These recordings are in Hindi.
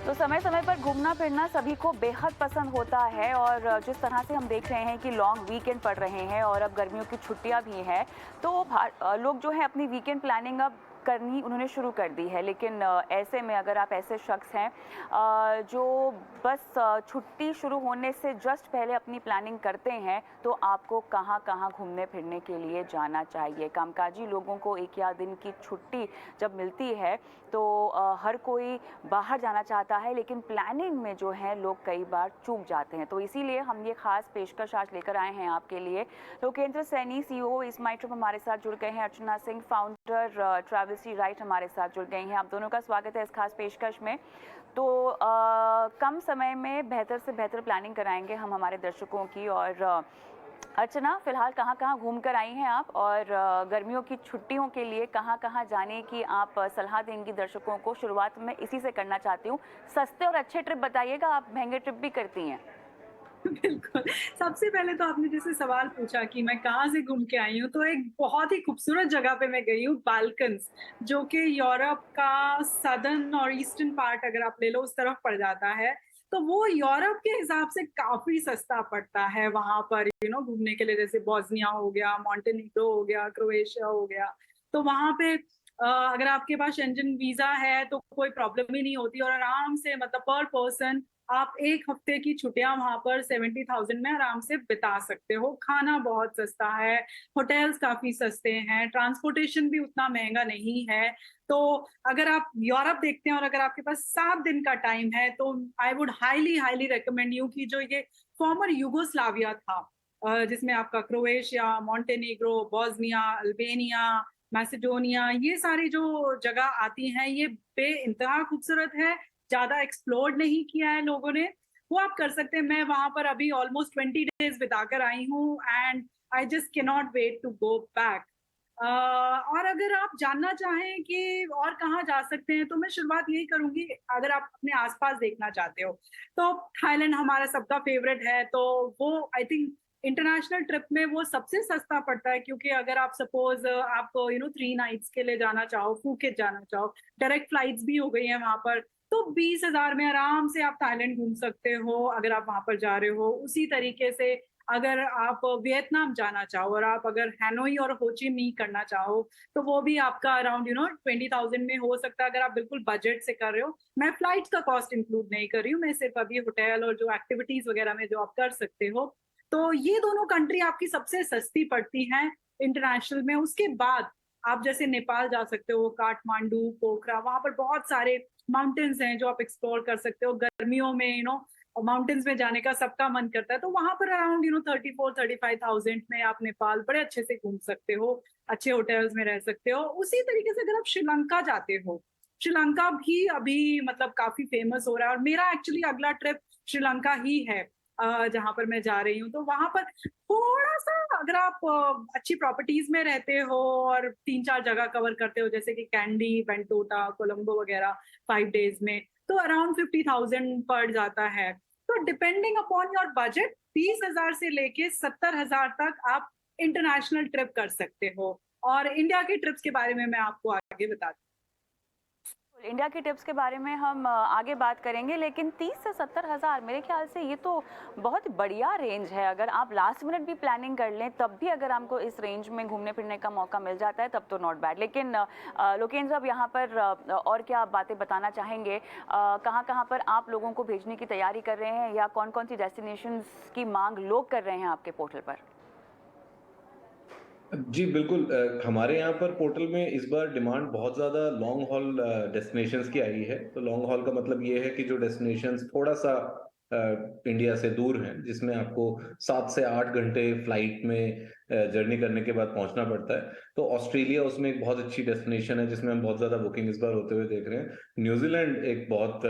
तो समय समय पर घूमना फिरना सभी को बेहद पसंद होता है और जिस तरह से हम देख रहे हैं कि लॉन्ग वीकेंड पड़ रहे हैं और अब गर्मियों की छुट्टियां भी हैं, तो लोग जो है अपनी वीकेंड प्लानिंग अब करनी उन्होंने शुरू कर दी है। लेकिन ऐसे में अगर आप ऐसे शख्स हैं जो बस छुट्टी शुरू होने से जस्ट पहले अपनी प्लानिंग करते हैं, तो आपको कहाँ कहाँ घूमने फिरने के लिए जाना चाहिए। कामकाजी लोगों को एक या दिन की छुट्टी जब मिलती है तो हर कोई बाहर जाना चाहता है, लेकिन प्लानिंग में जो है लोग कई बार चूक जाते हैं। तो इसीलिए हम ये खास पेशकश आज लेकर आए हैं आपके लिए। लोकेंद्र सैनी सीईओ इस माई ट्रिप हमारे साथ जुड़ गए हैं, अर्चना सिंह फाउंडर ट्रैवल्सी राइट हमारे साथ जुड़ गई हैं। आप दोनों का स्वागत है इस खास पेशकश में। तो कम समय में बेहतर से बेहतर प्लानिंग कराएंगे हम हमारे दर्शकों की। और अर्चना, फिलहाल कहाँ कहाँ घूम कर आई हैं आप, और गर्मियों की छुट्टियों के लिए कहाँ कहाँ जाने की आप सलाह देंगी दर्शकों को? शुरुआत में इसी से करना चाहती हूँ, सस्ते और अच्छे ट्रिप बताइएगा, आप महंगे ट्रिप भी करती हैं। बिल्कुल। सबसे पहले तो आपने जैसे सवाल पूछा कि मैं कहाँ से घूम के आई हूँ, तो एक बहुत ही खूबसूरत जगह पे मैं गई हूँ, बाल्कन्स, जो कि यूरोप का सदर्न और ईस्टर्न पार्ट अगर आप ले लो उस तरफ पड़ जाता है। तो वो यूरोप के हिसाब से काफ़ी सस्ता पड़ता है वहाँ पर घूमने के लिए, जैसे बोस्निया हो गया, मॉन्टेनेग्रो हो गया, क्रोएशिया हो गया। तो वहाँ पे अगर आपके पास शेंजन वीज़ा है तो कोई प्रॉब्लम ही नहीं होती और आराम से मतलब पर पर्सन आप 1 हफ्ते की छुट्टियाँ वहाँ पर 70,000 में आराम से बिता सकते हो। खाना बहुत सस्ता है, होटल्स काफ़ी सस्ते हैं, ट्रांसपोर्टेशन भी उतना महँगा नहीं है। तो अगर आप यूरोप देखते हैं और अगर आपके पास 7 दिन का टाइम है, तो I would highly, highly recommend you कि जो ये फॉर्मर यूगोस्लाविया था, जिसमें आपका Croatia, Montenegro, Bosnia, Albania, Macedonia, ये सारी जो जगह आती हैं, ये बेइंतहा खूबसूरत है। ज़्यादा एक्सप्लोर नहीं किया है लोगों ने, वो आप कर सकते हैं। मैं वहाँ पर अभी ऑलमोस्ट 20 डेज़ बिताकर आई हूँ and I just can not wait to go back. और अगर आप जानना चाहें कि और कहाँ जा सकते हैं, तो मैं शुरुआत यही करूँगी, अगर आप अपने आस-पास देखना चाहते हो, तो थाईलैंड हमारा सबका फ़ेवरेट है, तो वो आई थिंक इंटरनेशनल ट्रिप में वो सबसे सस्ता पड़ता है, क्योंकि अगर आप सपोज़ आप 3 नाइट्स के लिए जाना चाहो, फूकेत जाना चाहो, डायरेक्ट फ्लाइट्स भी हो गई हैं वहाँ पर, तो 20,000 में आराम से आप थाईलैंड घूम सकते हो अगर आप वहाँ पर जा रहे हो। उसी तरीके से अगर आप वियतनाम जाना चाहो और आप अगर हैनोई और हो ची मिन्ह करना चाहो, तो वो भी आपका अराउंड 20,000 में हो सकता है, अगर आप बिल्कुल बजट से कर रहे हो। मैं फ्लाइट्स का कॉस्ट इंक्लूड नहीं कर रही हूँ, मैं सिर्फ अभी होटल और जो एक्टिविटीज़ वगैरह में जो आप कर सकते हो। तो ये दोनों कंट्री आपकी सबसे सस्ती पड़ती हैं इंटरनेशनल में। उसके बाद आप जैसे नेपाल जा सकते हो, काठमांडू, पोखरा, वहाँ पर बहुत सारे माउंटेन्स हैं जो आप एक्सप्लोर कर सकते हो। गर्मियों में माउंटेन्स में जाने का सबका मन करता है, तो वहाँ पर अराउंड 34,000-35,000 में आप नेपाल बड़े अच्छे से घूम सकते हो, अच्छे होटल्स में रह सकते हो। उसी तरीके से अगर आप श्रीलंका जाते हो, श्रीलंका भी अभी मतलब काफ़ी फेमस हो रहा है और मेरा एक्चुअली अगला ट्रिप श्रीलंका ही है, जहाँ पर मैं जा रही हूँ। तो वहाँ पर थोड़ा-सा अगर आप अच्छी प्रॉपर्टीज़ में रहते हो और 3-4 जगह कवर करते हो, जैसे कि कैंडी, बेंटोटा, कोलंबो वगैरह 5 डेज़ में, तो अराउंड 50,000 पड़ जाता है। तो डिपेंडिंग अपॉन योर बजट 30,000 से लेके 70,000 तक आप इंटरनेशनल ट्रिप कर सकते हो। और इंडिया के ट्रिप्स के बारे में मैं आपको आगे बताती इंडिया की टिप्स के बारे में हम आगे बात करेंगे, लेकिन 30 से 70 हज़ार मेरे ख्याल से ये तो बहुत बढ़िया रेंज है। अगर आप लास्ट मिनट भी प्लानिंग कर लें तब भी अगर हमको इस रेंज में घूमने फिरने का मौका मिल जाता है तब तो नॉट बैड। लेकिन लोकेंद्र, अब यहाँ पर और क्या आप बातें बताना चाहेंगे? कहाँ कहाँ पर आप लोगों को भेजने की तैयारी कर रहे हैं, या कौन कौन सी डेस्टिनेशंस की मांग लोग कर रहे हैं आपके पोर्टल पर? जी बिल्कुल, हमारे यहाँ पर पोर्टल में इस बार डिमांड बहुत ज़्यादा लॉन्ग हॉल डेस्टिनेशंस की आई है। तो लॉन्ग हॉल का मतलब ये है कि जो डेस्टिनेशंस थोड़ा सा इंडिया से दूर हैं, जिसमें आपको 7 से 8 घंटे फ्लाइट में जर्नी करने के बाद पहुंचना पड़ता है। तो ऑस्ट्रेलिया उसमें एक बहुत अच्छी डेस्टिनेशन है, जिसमें हम बहुत ज़्यादा बुकिंग इस बार होते हुए देख रहे हैं। न्यूजीलैंड एक बहुत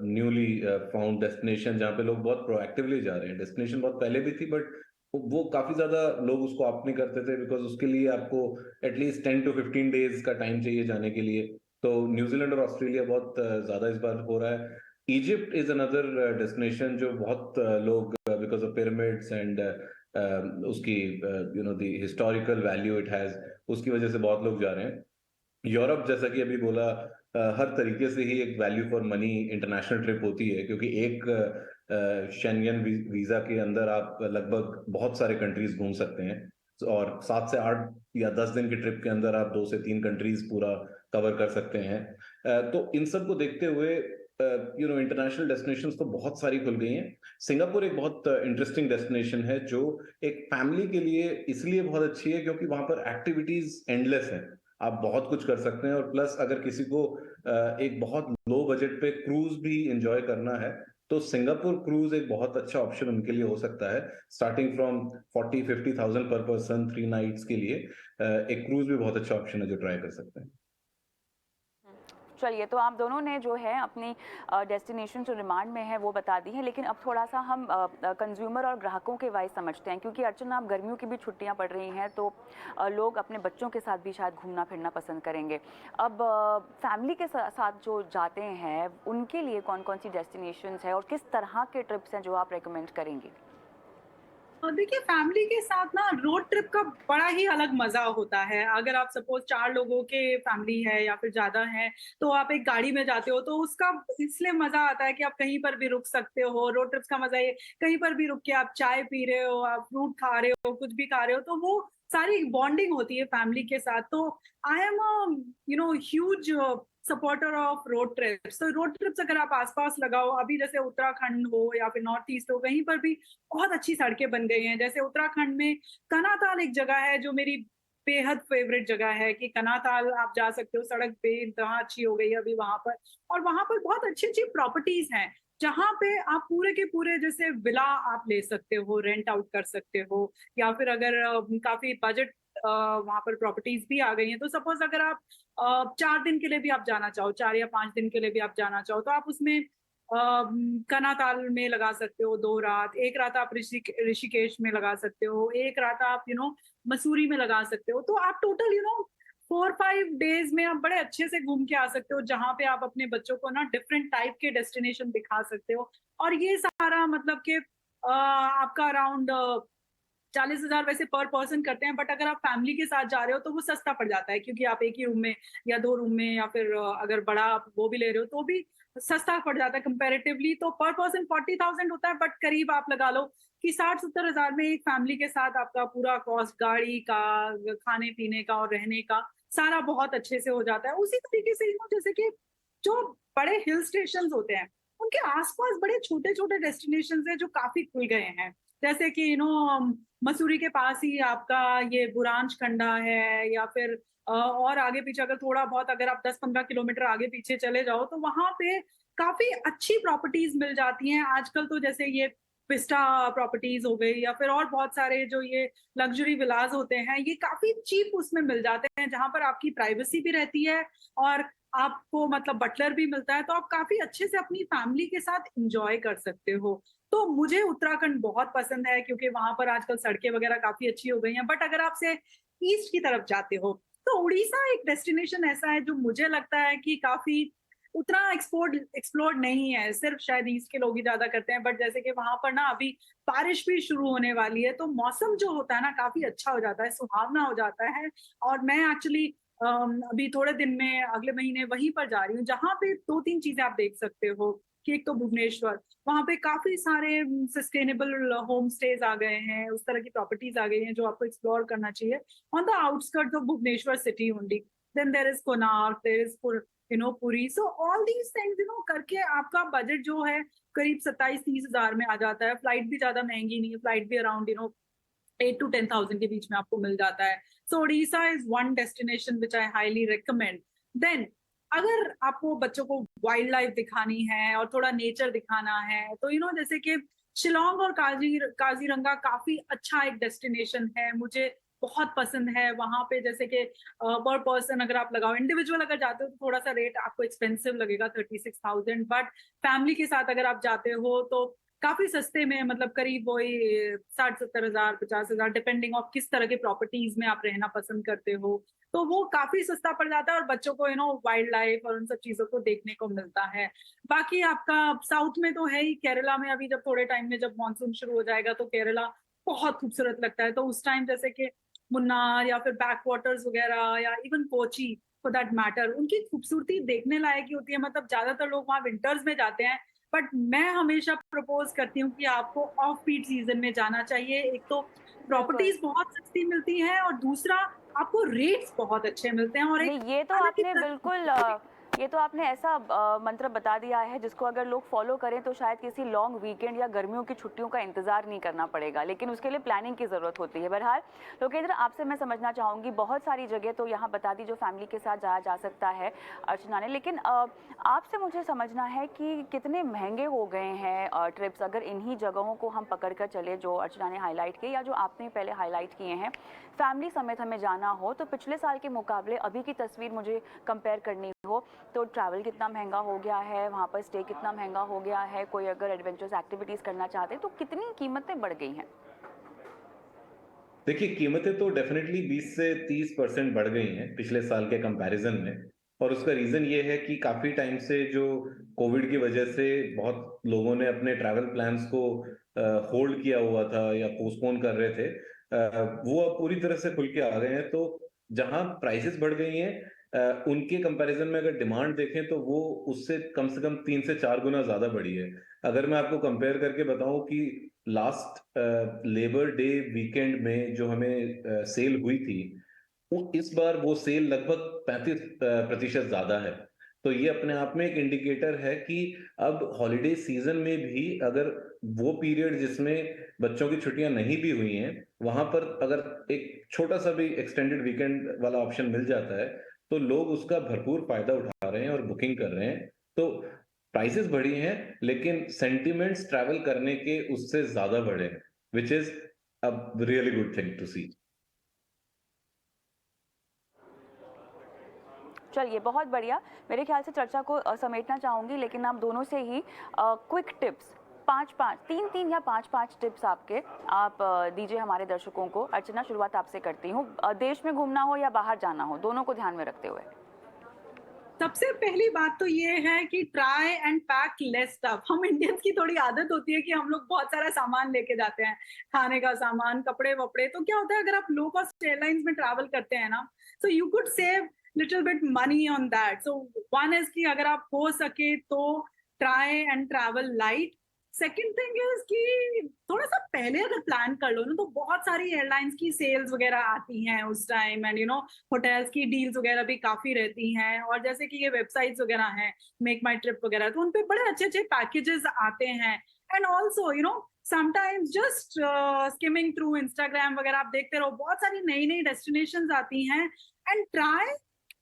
न्यूली फाउंड डेस्टिनेशन, जहाँ पे लोग बहुत प्रोएक्टिवली जा रहे हैं। डेस्टिनेशन बहुत पहले भी थी, बट वो काफी ज्यादा लोग उसको ऑप्ट नहीं करते थे, बिकॉज उसके लिए आपको एटलीस्ट 10 to 15 डेज का टाइम चाहिए जाने के लिए। तो न्यूजीलैंड और ऑस्ट्रेलिया बहुत ज्यादा इस बार हो रहा है। इजिप्ट इज अनदर डेस्टिनेशन जो बहुत लोग, बिकॉज ऑफ पिरामिड्स एंड उसकी the historical value it has, उसकी वजह से बहुत लोग जा रहे हैं। यूरोप, जैसा कि अभी बोला हर तरीके से ही एक value for money international trip होती है, क्योंकि एक शेंगन वीजा के अंदर आप लगभग बहुत सारे कंट्रीज घूम सकते हैं, और 7 से 8 या 10 दिन की ट्रिप के अंदर आप 2 से 3 कंट्रीज पूरा कवर कर सकते हैं। तो इन सब को देखते हुए इंटरनेशनल डेस्टिनेशंस तो बहुत सारी खुल गई हैं। सिंगापुर एक बहुत इंटरेस्टिंग डेस्टिनेशन है, जो एक फैमिली के लिए इसलिए बहुत अच्छी है क्योंकि वहां पर एक्टिविटीज एंडलेस हैं। आप बहुत कुछ कर सकते हैं, और प्लस अगर किसी को एक बहुत लो बजट पे क्रूज भी एंजॉय करना है, तो सिंगापुर क्रूज एक बहुत अच्छा ऑप्शन उनके लिए हो सकता है। स्टार्टिंग फ्रॉम 40-50,000 पर पर्सन 3 नाइट्स के लिए एक क्रूज भी बहुत अच्छा ऑप्शन है जो ट्राई कर सकते हैं। चलिए, तो आप दोनों ने जो है अपनी डेस्टिनेशन जो रिमांड में है वो बता दी है, लेकिन अब थोड़ा सा हम कंज्यूमर और ग्राहकों के वाइज समझते हैं, क्योंकि अर्चना अब गर्मियों की भी छुट्टियां पड़ रही हैं, तो लोग अपने बच्चों के साथ भी शायद घूमना फिरना पसंद करेंगे। अब फैमिली के साथ जो जाते हैं उनके लिए कौन कौन सी डेस्टिनेशंस है और किस तरह के ट्रिप्स हैं जो आप रेकमेंड करेंगे? देखिए, फैमिली के साथ ना रोड ट्रिप का बड़ा ही अलग मजा होता है। अगर आप सपोज 4 लोगों के फैमिली है या फिर ज्यादा है, तो आप एक गाड़ी में जाते हो, तो उसका इसलिए मजा आता है कि आप कहीं पर भी रुक सकते हो। रोड ट्रिप्स का मजा ये, कहीं पर भी रुक के आप चाय पी रहे हो, आप फ्रूट खा रहे हो, कुछ भी खा रहे हो, तो वो सारी बॉन्डिंग होती है फैमिली के साथ। तो I am huge supporter of road trips. तो रोड ट्रिप्स अगर आप आसपास लगाओ, अभी जैसे उत्तराखंड हो या फिर नॉर्थ ईस्ट हो, कहीं पर भी बहुत अच्छी सड़कें बन गई हैं। जैसे उत्तराखंड में कनाताल एक जगह है जो मेरी बेहद फेवरेट जगह है, कि कनाताल आप जा सकते हो, सड़क बेइंतहा अच्छी हो गई है अभी वहां पर। और वहां पर बहुत अच्छी अच्छी प्रॉपर्टीज हैं, जहां पे आप पूरे के पूरे जैसे विला आप ले सकते हो, रेंट आउट कर सकते हो। या फिर अगर काफी बजट वहां पर प्रॉपर्टीज भी आ गई हैं, तो सपोज अगर आप 4 दिन के लिए भी आप जाना चाहो, 4 या 5 दिन के लिए भी आप जाना चाहो, तो आप उसमें कनाताल में लगा सकते हो 2 रात। एक रात आप ऋषिकेश में लगा सकते हो, एक रात आप मसूरी में लगा सकते हो। तो आप टोटल 4-5 डेज में आप बड़े अच्छे से घूम के आ सकते हो, जहाँ पे आप अपने बच्चों को ना डिफरेंट टाइप के डेस्टिनेशन दिखा सकते हो। और ये सारा मतलब कि आपका अराउंड 40,000 वैसे पर पर्सन करते हैं, बट अगर आप फैमिली के साथ जा रहे हो तो वो सस्ता पड़ जाता है, क्योंकि आप एक ही रूम में या 2 रूम में, या फिर अगर बड़ा आप वो भी ले रहे हो तो भी सस्ता पड़ जाता है कंपैरेटिवली। तो पर पर्सन 40,000 होता है, बट करीब आप लगा लो कि 60-70 हजार में एक फैमिली के साथ आपका पूरा कॉस्ट, गाड़ी का, खाने पीने का और रहने का, सारा बहुत अच्छे से हो जाता है। उसी तरीके से जैसे कि जो बड़े हिल स्टेशन होते हैं, उनके आसपास बड़े छोटे छोटे डेस्टिनेशन है जो काफी खुल गए हैं। जैसे कि मसूरी के पास ही आपका ये बुरांश खंडा है, या फिर और आगे पीछे अगर थोड़ा बहुत अगर आप 10-15 किलोमीटर आगे पीछे चले जाओ, तो वहां पे काफी अच्छी प्रॉपर्टीज मिल जाती हैं आजकल। तो जैसे ये विस्टा प्रॉपर्टीज हो गई, या फिर और बहुत सारे जो ये लग्जरी विलाज होते हैं, ये काफी चीप उसमें मिल जाते हैं, जहां पर आपकी प्राइवेसी भी रहती है और आपको मतलब बटलर भी मिलता है। तो आप काफी अच्छे से अपनी फैमिली के साथ इंजॉय कर सकते हो। तो मुझे उत्तराखंड बहुत पसंद है, क्योंकि वहां पर आजकल सड़कें वगैरह काफी अच्छी हो गई हैं। बट अगर आपसे ईस्ट की तरफ जाते हो, तो उड़ीसा एक डेस्टिनेशन ऐसा है जो मुझे लगता है कि काफी उतना एक्सप्लोर्ड नहीं है, सिर्फ शायद ईस्ट के लोग ही ज्यादा करते हैं। बट जैसे कि वहां पर ना अभी बारिश भी शुरू होने वाली है, तो मौसम जो होता है ना काफी अच्छा हो जाता है, सुहावना हो जाता है। और मैं एक्चुअली अभी थोड़े दिन में अगले महीने वहीं पर जा रही हूँ, जहाँ पे 2-3 चीजें आप देख सकते हो। कि एक तो भुवनेश्वर, वहां पे काफी सारे सस्टेनेबल होम स्टेज आ गए हैं, उस तरह की प्रॉपर्टीज आ गई हैं जो आपको एक्सप्लोर करना चाहिए on the outskirt of Bhubaneswar city only. Then there is Konark, there is Puri. So all these things करके आपका बजट जो है करीब 27-30 हजार में आ जाता है। फ्लाइट भी ज्यादा महंगी नहीं है, फ्लाइट भी अराउंड 8 to 10,000 के बीच में आपको मिल जाता है। So Odisha is one destination which I highly recommend. Then अगर आपको बच्चों को वाइल्ड लाइफ दिखानी है और थोड़ा नेचर दिखाना है, तो जैसे कि शिलोंग और काजीरंगा काफी अच्छा एक डेस्टिनेशन है, मुझे बहुत पसंद है। वहां पे जैसे कि पर पर्सन अगर आप लगाओ, इंडिविजुअल अगर जाते हो तो थोड़ा सा रेट आपको एक्सपेंसिव लगेगा 36,000, बट फैमिली के साथ अगर आप जाते हो तो काफी सस्ते में, मतलब करीब वही 60-70 हजार, 50 हजार, डिपेंडिंग ऑफ किस तरह के प्रॉपर्टीज में आप रहना पसंद करते हो। तो वो काफी सस्ता पड़ जाता है और बच्चों को वाइल्ड लाइफ और उन सब चीजों को देखने को मिलता है। बाकी आपका साउथ में तो है ही, केरला में अभी जब थोड़े टाइम में जब मानसून शुरू हो जाएगा तो केरला बहुत खूबसूरत लगता है। तो उस टाइम जैसे कि मुन्नार या फिर बैक वाटर्स वगैरह या even Kochi, for that matter, उनकी खूबसूरती देखने लायक ही होती है। मतलब ज्यादातर लोग वहाँ विंटर्स में जाते हैं, बट मैं हमेशा प्रपोज करती हूँ कि आपको ऑफ पीक सीजन में जाना चाहिए। एक तो बिल्कुल। प्रॉपर्टीज बहुत सस्ती मिलती हैं और दूसरा आपको रेट्स बहुत अच्छे मिलते हैं और एक नहीं, ये तो अलग ही आपने बिल्कुल ये तो आपने ऐसा मंत्र बता दिया है जिसको अगर लोग फॉलो करें तो शायद किसी लॉन्ग वीकेंड या गर्मियों की छुट्टियों का इंतजार नहीं करना पड़ेगा, लेकिन उसके लिए प्लानिंग की ज़रूरत होती है। बहरहाल लोकेंद्र, आपसे मैं समझना चाहूँगी, बहुत सारी जगह तो यहाँ बता दी जो फैमिली के साथ जाया जा सकता है अर्चना ने, लेकिन आपसे मुझे समझना है कि कितने महंगे हो गए हैं ट्रिप्स अगर इन्हीं जगहों को हम पकड़ कर चले जो अर्चना ने हाईलाइट किए या जो आपने पहले हाईलाइट किए हैं। फैमिली समेत हमें जाना हो तो पिछले साल के मुकाबले अभी की तस्वीर मुझे कंपेयर करनी हो तो ट्रैवल कितना महंगा हो गया है, वहाँ पर स्टे कितना महंगा हो गया है, कोई अगर एडवेंचरस एक्टिविटीज़ करना चाहते हैं तो कितनी कीमतें बढ़ गई हैं? देखिए, कीमतें तो डेफिनेटली 20 से 30% बढ़ गई हैं पिछले साल के कंपैरिजन में। और उसका रीजन ये है कि काफी टाइम से जो कोविड की वजह से बहुत लोगों ने अपने ट्रैवल प्लान्स को होल्ड किया हुआ था या पोस्टपोन कर रहे थे, वो अब पूरी तरह से खुल के आ गए हैं। तो जहां प्राइसेस बढ़ गई हैं, उनके कंपैरिजन में अगर डिमांड देखें तो वो उससे कम से कम 3 से 4 गुना ज्यादा बढ़ी है। अगर मैं आपको कंपेयर करके बताऊं कि लास्ट लेबर डे वीकेंड में जो हमें सेल हुई थी, वो इस बार वो सेल लगभग 35% ज्यादा है। तो ये अपने आप में एक इंडिकेटर है कि अब हॉलिडे सीजन में भी अगर वो पीरियड जिसमें बच्चों की छुट्टियां नहीं भी हुई हैं, वहां पर अगर एक छोटा सा भी एक्सटेंडेड वीकेंड वाला ऑप्शन मिल जाता है तो लोग उसका भरपूर फायदा उठा रहे हैं और बुकिंग कर रहे हैं। तो प्राइसेस बढ़ी हैं, लेकिन सेंटिमेंट्स ट्रैवल करने के उससे ज्यादा बढ़े हैं, which is a really good thing to see. चलिए, बहुत बढ़िया। मेरे ख्याल से चर्चा को समेटना चाहूँगी, लेकिन आप दोनों से ही क्विक टिप्स, 5-5, 3-3 या 5-5 टिप्स आप दीजिए हमारे दर्शकों को। अर्चना, शुरुआत आपसे करती हूँ। देश में घूमना हो या बाहर जाना हो, दोनों को ध्यान में रखते हुए। सबसे पहली बात तो ये है कि try and pack less stuff. हम इंडियंस की थोड़ी आदत होती है कि हम लोग बहुत सारा सामान लेके जाते हैं, खाने का सामान, कपड़े वपड़े। तो क्या होता है अगर आप लो कॉस्ट एयरलाइंस में ट्रैवल करते हैं ना, so you could save little bit money on that. So one is कि अगर आप हो सके तो try and travel light. Second thing is कि थोड़ा सा पहले अगर प्लान कर लो ना, तो बहुत सारी एयरलाइंस की सेल्स वगैरह आती हैं उस टाइम, एंड होटल्स की डील्स वगैरह भी काफी रहती हैं। और जैसे कि ये वेबसाइट्स वगैरह हैं, मेक माई ट्रिप वगैरह, तो उनपे बड़े अच्छे अच्छे पैकेजेस आते हैं। And also sometimes just skimming through Instagram वगैरह आप देखते रहो, बहुत सारी नई नई डेस्टिनेशंस आती हैं। And try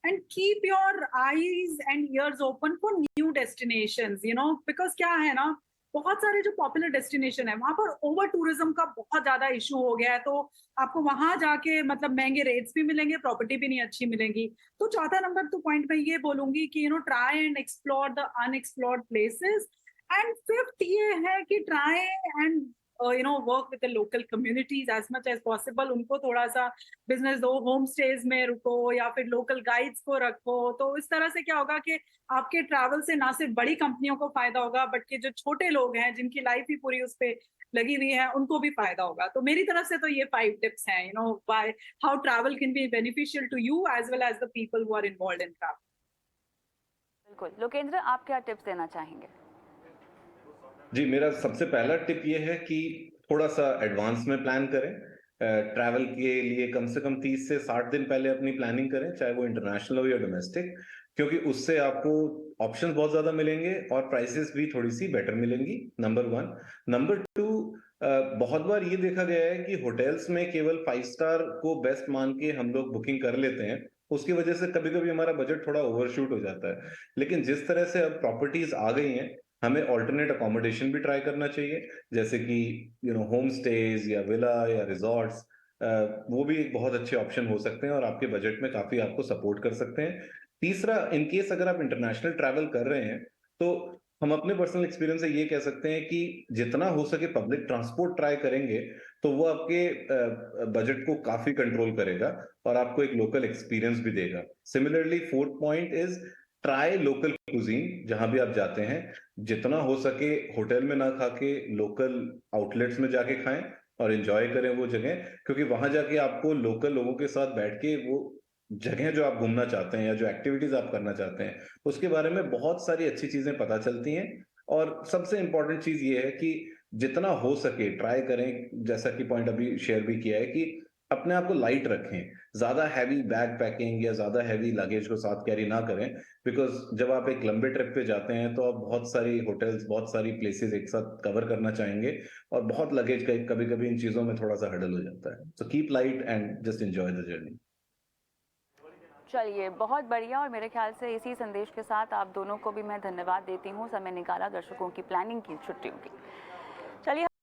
and keep your eyes and years open for new destinations, because क्या है ना, बहुत सारे जो पॉपुलर डेस्टिनेशन है वहां पर ओवर टूरिज्म का बहुत ज्यादा इशू हो गया है। तो आपको वहां जाके मतलब महंगे रेट्स भी मिलेंगे, प्रॉपर्टी भी नहीं अच्छी मिलेंगी। तो चौथा नंबर तो पॉइंट मैं ये बोलूंगी कि try and explore the unexplored places. And fifth ये है कि try and work with the local communities as much as possible. उनको थोड़ा सा बिजनेस दो, होम स्टेज में रुको या फिर लोकल गाइड्स को रखो। तो इस तरह से क्या होगा कि आपके ट्रैवल से ना सिर्फ बड़ी कंपनियों को फायदा होगा, बट के जो छोटे लोग हैं जिनकी लाइफ ही पूरी उस पर लगी हुई है, उनको भी फायदा होगा। तो मेरी तरफ से तो ये 5 टिप्स हैं, by how travel can be beneficial to you as well as the people who are involved in travel. बिल्कुल। लोकेंद्र, आप क्या टिप्स देना चाहेंगे? जी, मेरा सबसे पहला टिप ये है कि थोड़ा सा एडवांस में प्लान करें। ट्रैवल के लिए कम से कम 30 से 60 दिन पहले अपनी प्लानिंग करें, चाहे वो इंटरनेशनल हो या डोमेस्टिक, क्योंकि उससे आपको ऑप्शंस बहुत ज्यादा मिलेंगे और प्राइसेस भी थोड़ी सी बेटर मिलेंगी, नंबर 1। नंबर 2, बहुत बार ये देखा गया है कि होटल्स में केवल 5 स्टार को बेस्ट मान के हम लोग बुकिंग कर लेते हैं। उसकी वजह से कभी कभी हमारा बजट थोड़ा ओवरशूट हो जाता है। लेकिन जिस तरह से अब प्रॉपर्टीज आ गई हैं, हमें ऑल्टरनेट अकोमोडेशन भी ट्राई करना चाहिए, जैसे कि होम स्टेज या विला या रिजॉर्ट्स। वो भी एक बहुत अच्छे ऑप्शन हो सकते हैं और आपके बजट में काफी आपको सपोर्ट कर सकते हैं। तीसरा, इनकेस अगर आप इंटरनेशनल ट्रैवल कर रहे हैं तो हम अपने पर्सनल एक्सपीरियंस से ये कह सकते हैं कि जितना हो सके पब्लिक ट्रांसपोर्ट ट्राई करेंगे तो वो आपके बजट को काफी कंट्रोल करेगा और आपको एक लोकल एक्सपीरियंस भी देगा। Similarly, fourth point is try local cuisine. जहां भी आप जाते हैं, जितना हो सके होटल में ना खा के लोकल आउटलेट्स में जाके खाएं और एंजॉय करें वो जगह, क्योंकि वहां जाके आपको लोकल लोगों के साथ बैठ के वो जगह जो आप घूमना चाहते हैं या जो एक्टिविटीज आप करना चाहते हैं, उसके बारे में बहुत सारी अच्छी चीजें पता चलती हैं। और सबसे इम्पोर्टेंट चीज ये है कि जितना हो सके ट्राई करें, जैसा कि पॉइंट अभी शेयर भी किया है, कि अपने आप को लाइट रखें, ज्यादा हैवी बैग पैकिंग या ज्यादा हैवी लगेज को साथ कैरी ना करें। बिकॉज जब आप एक लंबे ट्रिप पे जाते हैं तो आप बहुत सारी होटल्स, बहुत सारी प्लेसेस एक साथ कवर करना चाहेंगे, और बहुत लगेज का कभी कभी इन चीजों में थोड़ा सा हडल हो जाता है। So keep light and just enjoy the journey. चलिए, बहुत बढ़िया। और मेरे ख्याल से इसी संदेश के साथ आप दोनों को भी मैं धन्यवाद देती हूँ, समय निकाला दर्शकों की प्लानिंग की छुट्टियों की। चलिए।